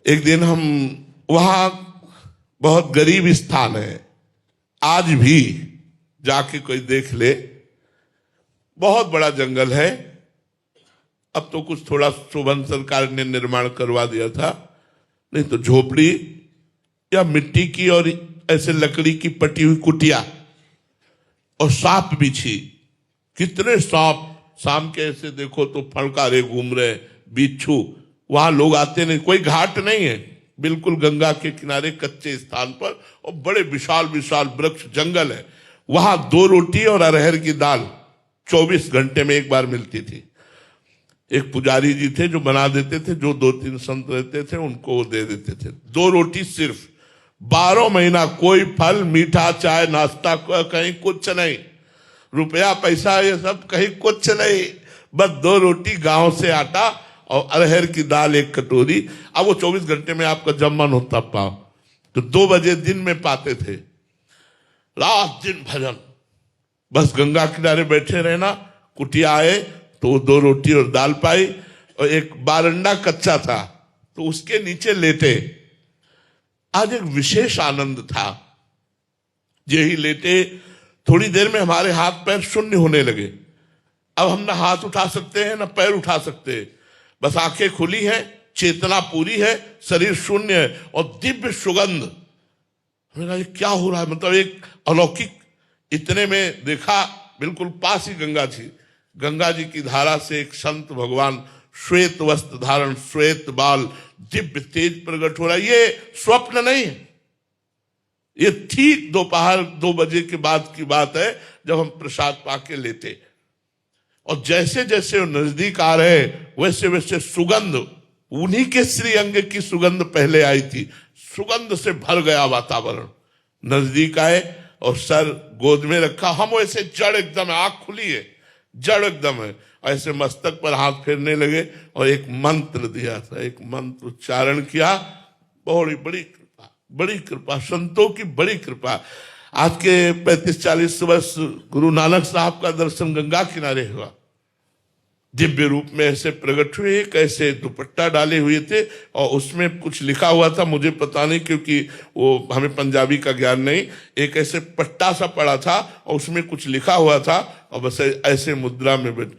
एक दिन हम वहां, बहुत गरीब स्थान है, आज भी जाके कोई देख ले, बहुत बड़ा जंगल है। अब तो कुछ थोड़ा शोभन सरकार ने निर्माण करवा दिया था, नहीं तो झोपड़ी या मिट्टी की और ऐसे लकड़ी की पटी हुई कुटिया और सांप बिछी। कितने सांप, शाम के ऐसे देखो तो फड़कारे घूम रहे, बिच्छू। वहां लोग आते नहीं, कोई घाट नहीं है, बिल्कुल गंगा के किनारे कच्चे स्थान पर, और बड़े विशाल विशाल वृक्ष जंगल है। वहां 2 रोटी और अरहर की दाल 24 घंटे में एक बार मिलती थी। एक पुजारी जी थे जो बना देते थे, जो 2-3 संत रहते थे उनको वो दे देते थे। 2 रोटी सिर्फ, 12 महीना कोई फल, मीठा, चाय, नाश्ता, कहीं कुछ नहीं, रुपया पैसा ये सब कहीं कुछ नहीं, बस 2 रोटी, गांव से आटा और अरहर की दाल 1 कटोरी। अब वो 24 घंटे में आपका जब मन होता पाओ, तो 2 बजे दिन में पाते थे। रात दिन भजन, बस गंगा किनारे बैठे रहना। कुटिया आए तो 2 रोटी और दाल पाई, और एक बारंडा कच्चा था तो उसके नीचे लेटे। आज एक विशेष आनंद था। यही लेटे, थोड़ी देर में हमारे हाथ पैर शून्य होने लगे। अब हम ना हाथ उठा सकते हैं ना पैर उठा सकते हैं, बस आंखें खुली हैं, चेतना पूरी है, शरीर शून्य है, और दिव्य सुगंध। मेरा ये क्या हो रहा है, मतलब एक अलौकिक। इतने में देखा, बिल्कुल पास ही गंगा थी। गंगा जी की धारा से एक संत भगवान, श्वेत वस्त्र धारण, श्वेत बाल, दिव्य तेज प्रकट हो रहा है। ये स्वप्न नहीं है, ये ठीक दोपहर 2 बजे के बाद की बात है, जब हम प्रसाद पाके लेते। और जैसे जैसे वो नजदीक आ रहे, वैसे वैसे सुगंध, उन्हीं के श्रीअंग की सुगंध पहले आई थी। सुगंध से भर गया वातावरण। नजदीक आए और सर गोद में रखा, हम वैसे जड़ एकदम, आंख खुली है, जड़ एकदम है, ऐसे मस्तक पर हाथ फेरने लगे और एक मंत्र दिया था, एक मंत्र उच्चारण किया। बहुत बड़ी कृपा, बड़ी कृपा, संतों की बड़ी कृपा। आज के 35-40 वर्ष गुरु नानक साहब का दर्शन गंगा किनारे हुआ। दिव्य रूप में ऐसे प्रकट हुए, एक ऐसे दुपट्टा डाले हुए थे और उसमें कुछ लिखा हुआ था, मुझे पता नहीं क्योंकि वो हमें पंजाबी का ज्ञान नहीं। एक ऐसे पट्टा सा पड़ा था और उसमें कुछ लिखा हुआ था, और बस ऐसे मुद्रा में बैठ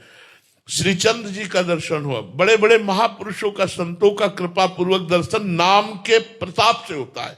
श्रीचंद्र जी का दर्शन हुआ। बड़े बड़े महापुरुषों का, संतों का कृपा पूर्वक दर्शन नाम के प्रताप से होता है।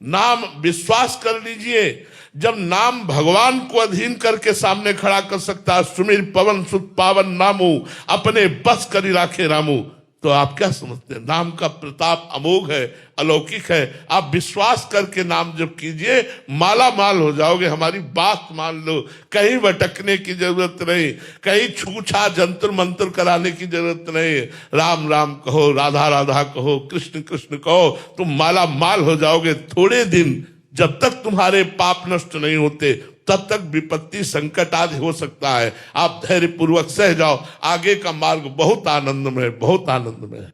नाम, विश्वास कर लीजिए, जब नाम भगवान को अधीन करके सामने खड़ा कर सकता है, सुमिर पवन सुत पावन नामू, अपने बस करी राखे रामू, तो आप क्या समझते हैं? नाम का प्रताप अमोघ है, अलौकिक है। आप विश्वास करके नाम जप कीजिए, माला माल हो जाओगे। हमारी बात मान लो, कहीं भटकने की जरूरत नहीं, कहीं छूछा जंतर मंत्र कराने की जरूरत नहीं। राम राम कहो, राधा राधा कहो, कृष्ण कृष्ण कहो, तुम माला माल हो जाओगे। थोड़े दिन, जब तक तुम्हारे पाप नष्ट नहीं होते, तब तक विपत्ति संकट आदि हो सकता है। आप धैर्य पूर्वक सह जाओ, आगे का मार्ग बहुत आनंदमय, बहुत आनंदमय है।